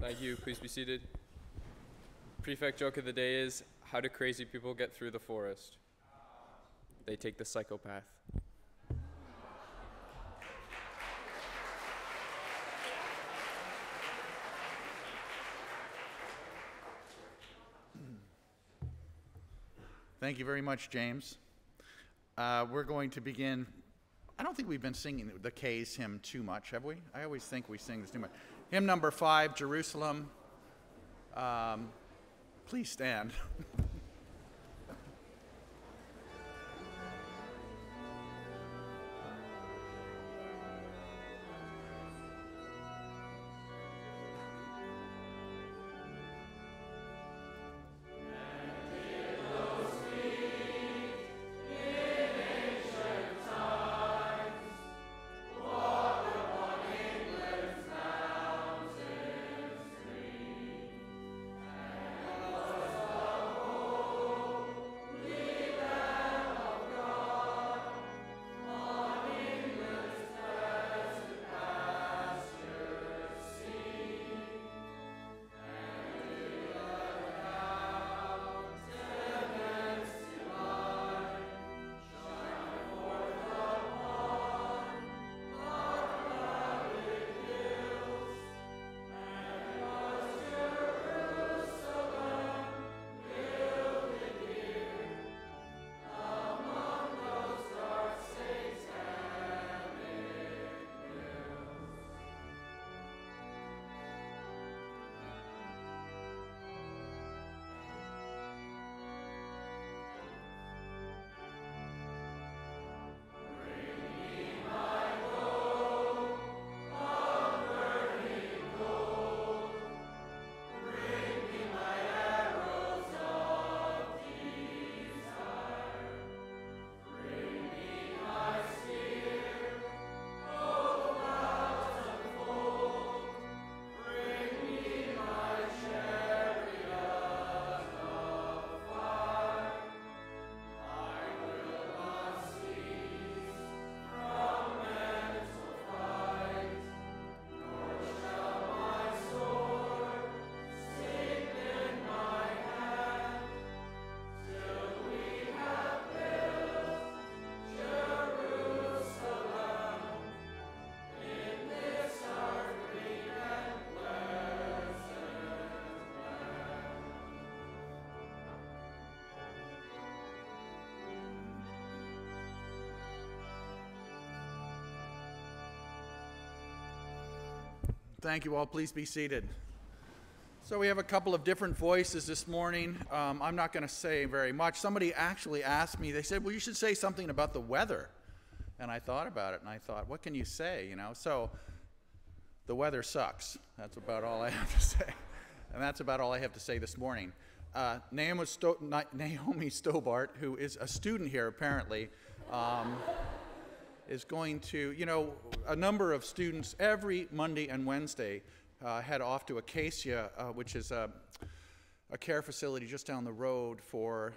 Thank you. Please be seated. Prefect joke of the day is, how do crazy people get through the forest? They take the psychopath. Thank you very much, James. We're going to begin. I don't think we've been singing the K's hymn too much, have we? I always think we sing this too much. Hymn number 5, Jerusalem. Please stand. Thank you all. Please be seated. So we have a couple of different voices this morning. I'm not going to say very much. Somebody actually asked me, they said, well, you should say something about the weather. And I thought about it, and I thought, what can you say, you know? So the weather sucks. That's about all I have to say. And that's about all I have to say this morning. Naomi Stobart, who is a student here apparently, is going to, you know, a number of students every Monday and Wednesday head off to Acacia, which is a care facility just down the road for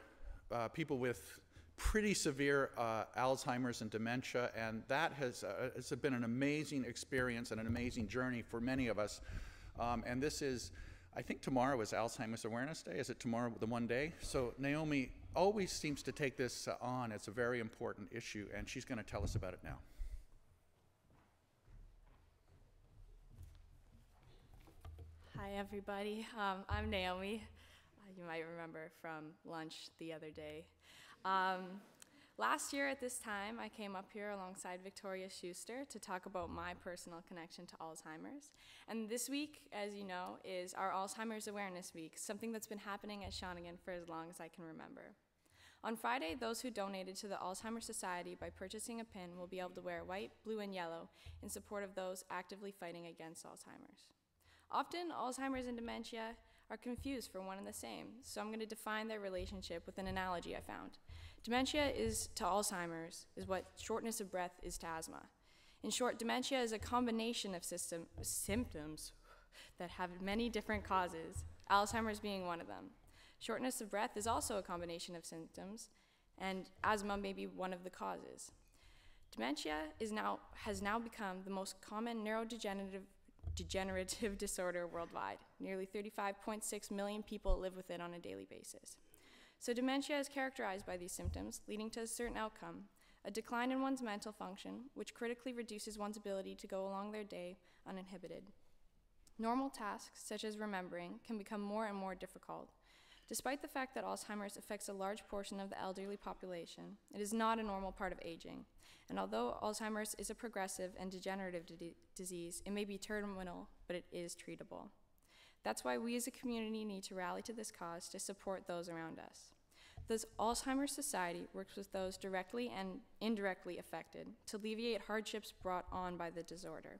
people with pretty severe Alzheimer's and dementia, and that has it's been an amazing experience and an amazing journey for many of us. And this is, I think tomorrow is Alzheimer's Awareness Day. Is it tomorrow, the one day? So Naomi always seems to take this on. It's a very important issue, and she's going to tell us about it now. Hi, everybody. I'm Naomi. You might remember from lunch the other day. Last year at this time, I came up here alongside Victoria Schuster to talk about my personal connection to Alzheimer's. And this week, as you know, is our Alzheimer's Awareness Week, something that's been happening at Shawnigan for as long as I can remember. On Friday, those who donated to the Alzheimer's Society by purchasing a pin will be able to wear white, blue, and yellow in support of those actively fighting against Alzheimer's. Often, Alzheimer's and dementia are confused for one and the same, so I'm going to define their relationship with an analogy I found. Dementia is to Alzheimer's is what shortness of breath is to asthma. In short, dementia is a combination of symptoms that have many different causes, Alzheimer's being one of them. Shortness of breath is also a combination of symptoms, and asthma may be one of the causes. Dementia has now become the most common neurodegenerative disorder worldwide. Nearly 35.6 million people live with it on a daily basis. So dementia is characterized by these symptoms, leading to a certain outcome: a decline in one's mental function, which critically reduces one's ability to go along their day uninhibited. Normal tasks, such as remembering, can become more and more difficult. Despite the fact that Alzheimer's affects a large portion of the elderly population, it is not a normal part of aging. And although Alzheimer's is a progressive and degenerative disease, it may be terminal, but it is treatable. That's why we as a community need to rally to this cause to support those around us. The Alzheimer's Society works with those directly and indirectly affected to alleviate hardships brought on by the disorder.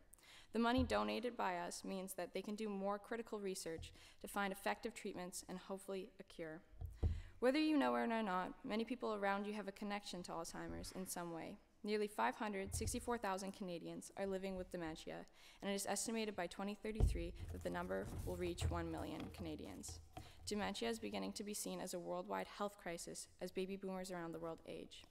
The money donated by us means that they can do more critical research to find effective treatments and hopefully a cure. Whether you know it or not, many people around you have a connection to Alzheimer's in some way. Nearly 564,000 Canadians are living with dementia, and it is estimated by 2033 that the number will reach 1 million Canadians. Dementia is beginning to be seen as a worldwide health crisis as baby boomers around the world age.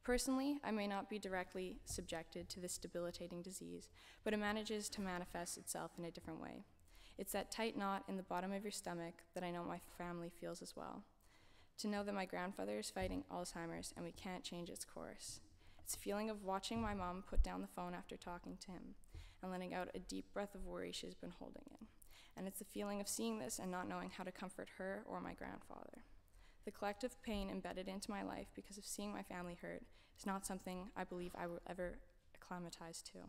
Personally, I may not be directly subjected to this debilitating disease, but it manages to manifest itself in a different way. It's that tight knot in the bottom of your stomach that I know my family feels as well. To know that my grandfather is fighting Alzheimer's and we can't change its course. It's a feeling of watching my mom put down the phone after talking to him and letting out a deep breath of worry she's been holding in. And it's the feeling of seeing this and not knowing how to comfort her or my grandfather. The collective pain embedded into my life because of seeing my family hurt is not something I believe I will ever acclimatize to.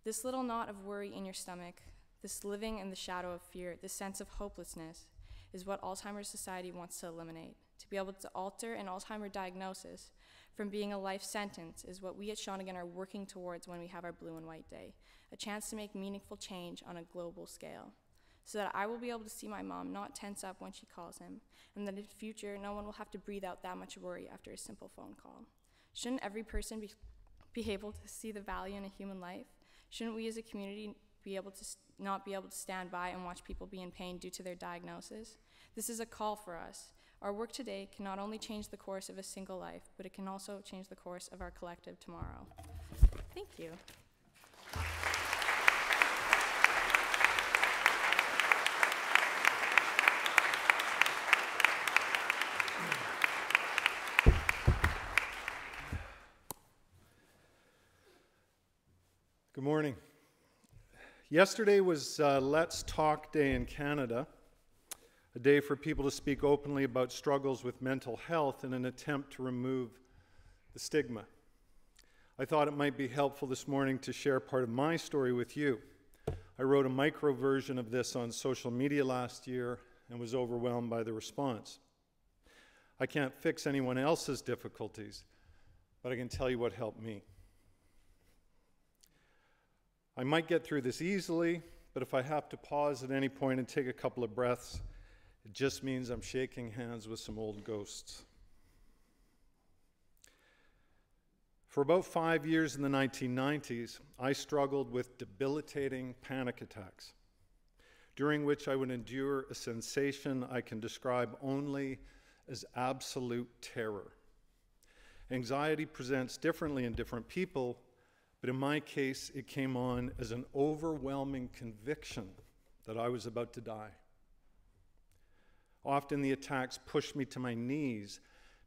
This little knot of worry in your stomach, this living in the shadow of fear, this sense of hopelessness, is what Alzheimer's Society wants to eliminate. To be able to alter an Alzheimer's diagnosis from being a life sentence is what we at Shawnigan are working towards when we have our Blue and White Day, a chance to make meaningful change on a global scale, so that I will be able to see my mom not tense up when she calls him, and that in the future no one will have to breathe out that much worry after a simple phone call. Shouldn't every person be able to see the value in a human life? Shouldn't we as a community not be able to stand by and watch people be in pain due to their diagnosis? This is a call for us. Our work today can not only change the course of a single life, but it can also change the course of our collective tomorrow. Thank you. Good morning. Yesterday was Let's Talk Day in Canada, a day for people to speak openly about struggles with mental health in an attempt to remove the stigma. I thought it might be helpful this morning to share part of my story with you. I wrote a micro version of this on social media last year and was overwhelmed by the response. I can't fix anyone else's difficulties, but I can tell you what helped me. I might get through this easily, but if I have to pause at any point and take a couple of breaths, it just means I'm shaking hands with some old ghosts. For about 5 years in the 1990s, I struggled with debilitating panic attacks, during which I would endure a sensation I can describe only as absolute terror. Anxiety presents differently in different people, but in my case, it came on as an overwhelming conviction that I was about to die. Often the attacks pushed me to my knees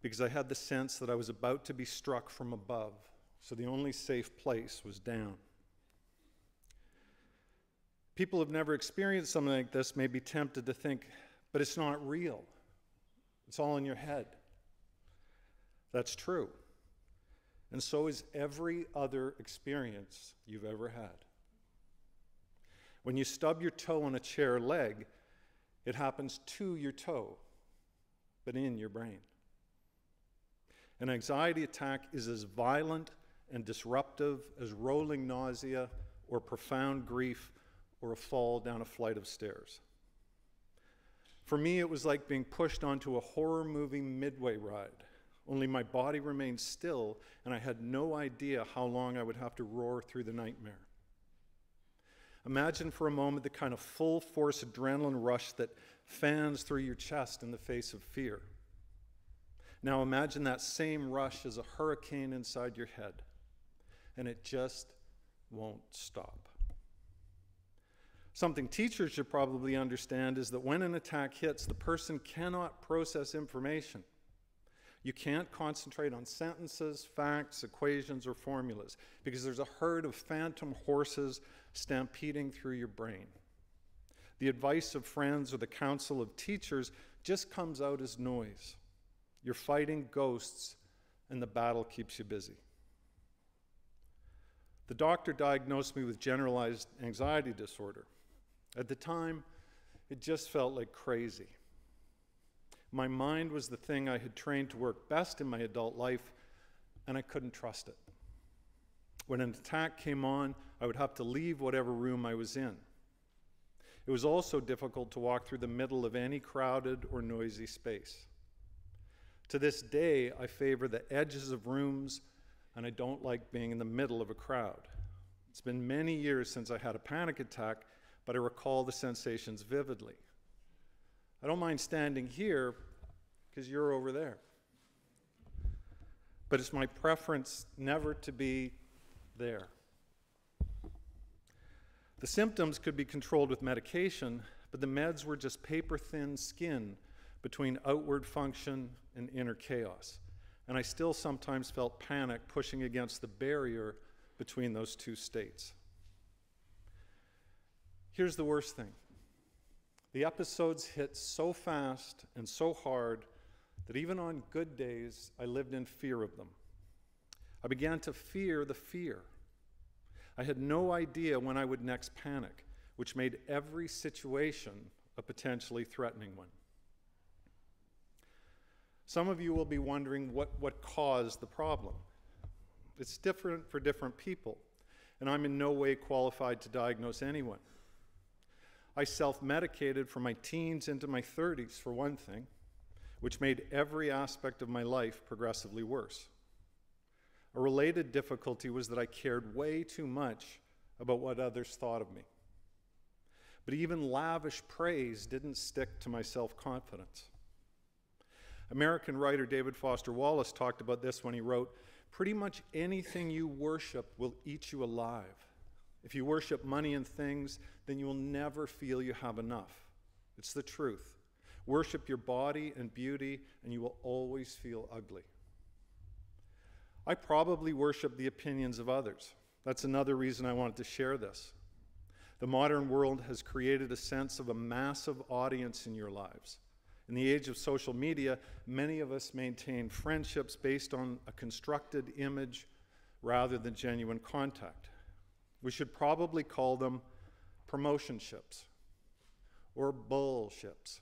because I had the sense that I was about to be struck from above, so the only safe place was down. People who have never experienced something like this may be tempted to think, but it's not real. It's all in your head. That's true. And so is every other experience you've ever had. When you stub your toe on a chair leg, it happens to your toe, but in your brain. An anxiety attack is as violent and disruptive as rolling nausea or profound grief or a fall down a flight of stairs. For me, it was like being pushed onto a horror movie midway ride. Only my body remained still, and I had no idea how long I would have to roar through the nightmare. Imagine for a moment the kind of full-force adrenaline rush that fans through your chest in the face of fear. Now imagine that same rush as a hurricane inside your head, and it just won't stop. Something teachers should probably understand is that when an attack hits, the person cannot process information. You can't concentrate on sentences, facts, equations, or formulas because there's a herd of phantom horses stampeding through your brain. The advice of friends or the counsel of teachers just comes out as noise. You're fighting ghosts, and the battle keeps you busy. The doctor diagnosed me with generalized anxiety disorder. At the time, it just felt like crazy. My mind was the thing I had trained to work best in my adult life, and I couldn't trust it. When an attack came on, I would have to leave whatever room I was in. It was also difficult to walk through the middle of any crowded or noisy space. To this day, I favor the edges of rooms, and I don't like being in the middle of a crowd. It's been many years since I had a panic attack, but I recall the sensations vividly. I don't mind standing here because you're over there. But it's my preference never to be there. The symptoms could be controlled with medication, but the meds were just paper-thin skin between outward function and inner chaos. And I still sometimes felt panic pushing against the barrier between those two states. Here's the worst thing. The episodes hit so fast and so hard that even on good days, I lived in fear of them. I began to fear the fear. I had no idea when I would next panic, which made every situation a potentially threatening one. Some of you will be wondering what caused the problem. It's different for different people, and I'm in no way qualified to diagnose anyone. I self-medicated from my teens into my 30s, for one thing, which made every aspect of my life progressively worse. A related difficulty was that I cared way too much about what others thought of me. But even lavish praise didn't stick to my self-confidence. American writer David Foster Wallace talked about this when he wrote, "Pretty much anything you worship will eat you alive. If you worship money and things, then you will never feel you have enough. It's the truth. Worship your body and beauty, and you will always feel ugly." I probably worship the opinions of others. That's another reason I wanted to share this. The modern world has created a sense of a massive audience in your lives. In the age of social media, many of us maintain friendships based on a constructed image rather than genuine contact. We should probably call them promotionships or bullships.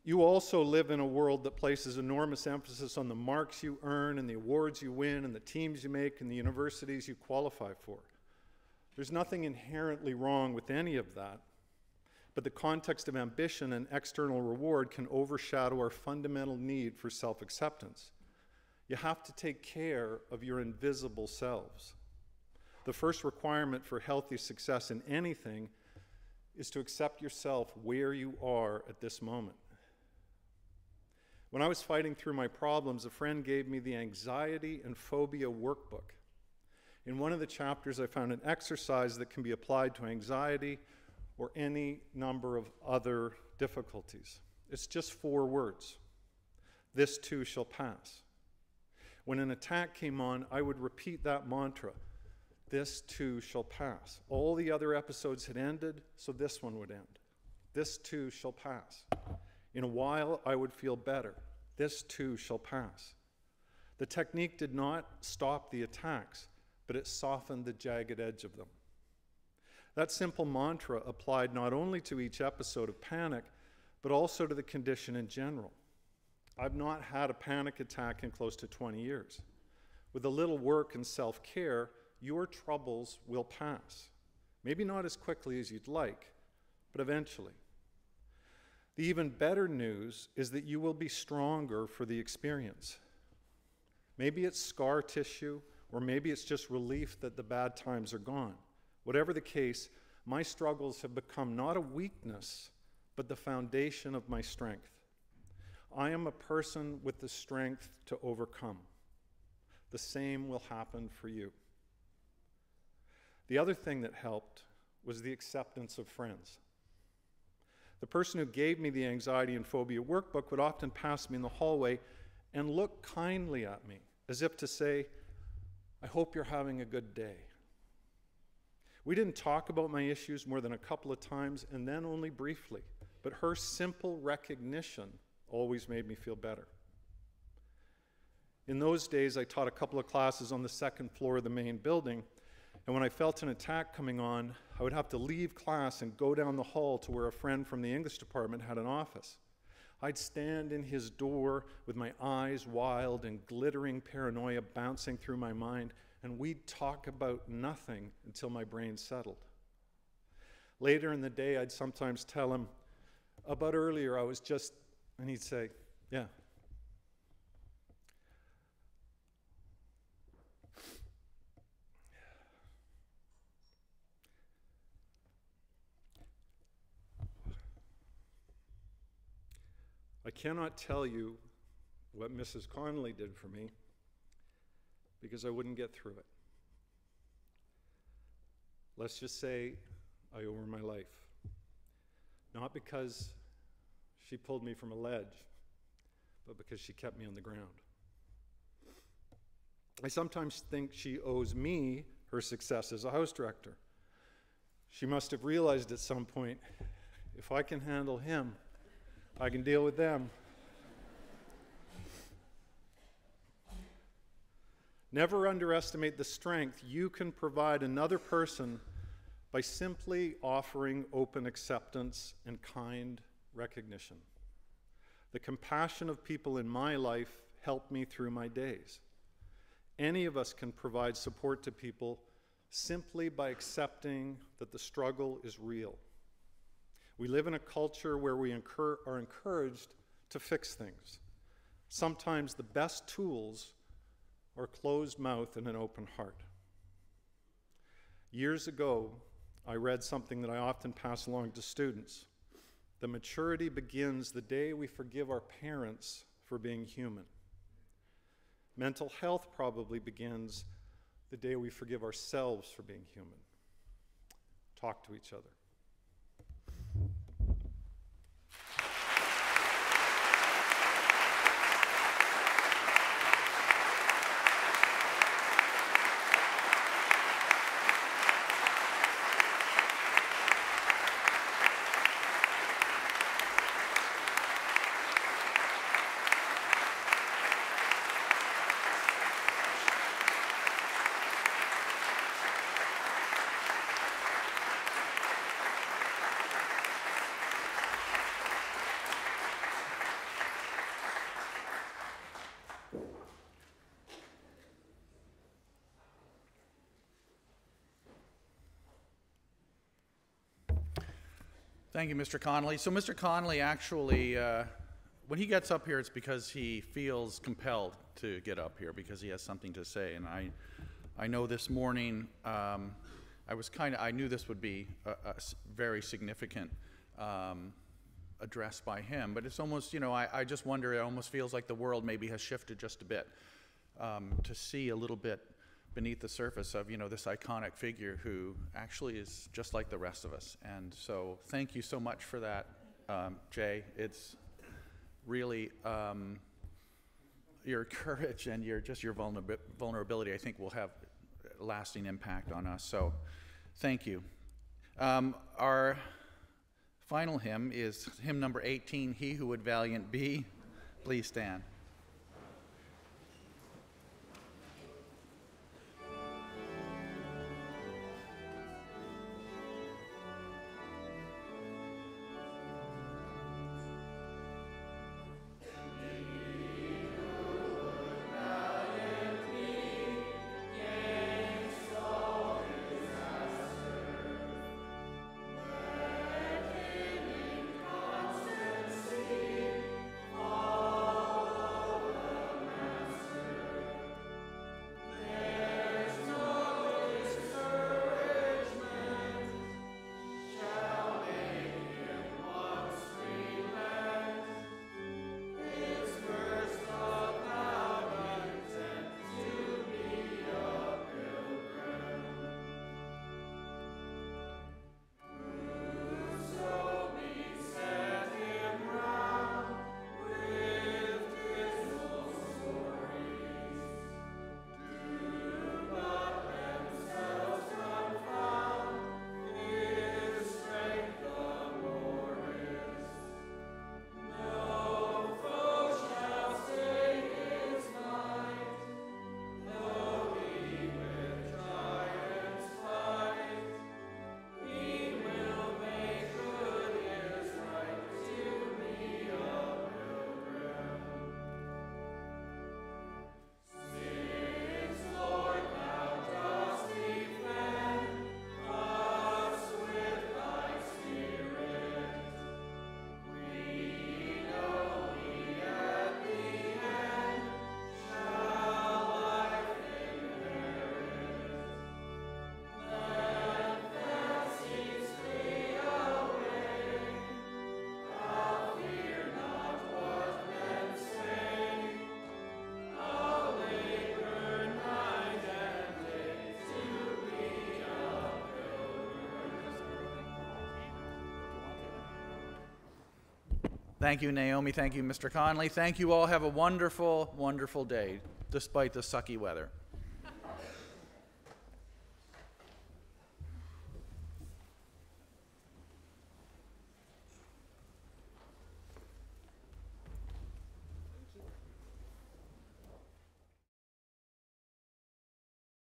You also live in a world that places enormous emphasis on the marks you earn and the awards you win and the teams you make and the universities you qualify for. There's nothing inherently wrong with any of that, but the context of ambition and external reward can overshadow our fundamental need for self-acceptance. You have to take care of your invisible selves. The first requirement for healthy success in anything is to accept yourself where you are at this moment. When I was fighting through my problems, a friend gave me the Anxiety and Phobia Workbook. In one of the chapters, I found an exercise that can be applied to anxiety or any number of other difficulties. It's just 4 words. This too shall pass. When an attack came on, I would repeat that mantra. This too shall pass. All the other episodes had ended, so this one would end. This too shall pass. In a while, I would feel better. This too shall pass. The technique did not stop the attacks, but it softened the jagged edge of them. That simple mantra applied not only to each episode of panic, but also to the condition in general. I've not had a panic attack in close to 20 years. With a little work and self-care, your troubles will pass. Maybe not as quickly as you'd like, but eventually. The even better news is that you will be stronger for the experience. Maybe it's scar tissue, or maybe it's just relief that the bad times are gone. Whatever the case, my struggles have become not a weakness, but the foundation of my strength. I am a person with the strength to overcome. The same will happen for you. The other thing that helped was the acceptance of friends. The person who gave me the anxiety and phobia workbook would often pass me in the hallway and look kindly at me, as if to say, "I hope you're having a good day." We didn't talk about my issues more than a couple of times, and then only briefly, but her simple recognition always made me feel better. In those days, I taught a couple of classes on the second floor of the main building, and when I felt an attack coming on, I would have to leave class and go down the hall to where a friend from the English department had an office. I'd stand in his door with my eyes wild and glittering paranoia bouncing through my mind, and we'd talk about nothing until my brain settled. Later in the day, I'd sometimes tell him, "About earlier, I was just," and he'd say, "Yeah." I cannot tell you what Mrs. Connolly did for me because I wouldn't get through it. Let's just say I owe her my life. Not because she pulled me from a ledge, but because she kept me on the ground. I sometimes think she owes me her success as a house director. She must have realized at some point, if I can handle him, I can deal with them. Never underestimate the strength you can provide another person by simply offering open acceptance and kind recognition. The compassion of people in my life helped me through my days. Any of us can provide support to people simply by accepting that the struggle is real. We live in a culture where we are encouraged to fix things. Sometimes the best tools are a closed mouth and an open heart. Years ago, I read something that I often pass along to students. The maturity begins the day we forgive our parents for being human. Mental health probably begins the day we forgive ourselves for being human. Talk to each other. Thank you, Mr. Connolly. So Mr. Connolly actually, when he gets up here, it's because he feels compelled to get up here because he has something to say. And I know this morning, I knew this would be a very significant address by him, but it's almost, I just wonder, it almost feels like the world maybe has shifted just a bit to see a little bit beneath the surface of, this iconic figure who actually is just like the rest of us. And so thank you so much for that, Jay. It's really your courage and your vulnerability, I think, will have a lasting impact on us. So thank you. Our final hymn is hymn number 18, He Who Would Valiant Be. Please stand. Thank you, Naomi. Thank you, Mr. Connolly. Thank you all. Have a wonderful, wonderful day, despite the sucky weather.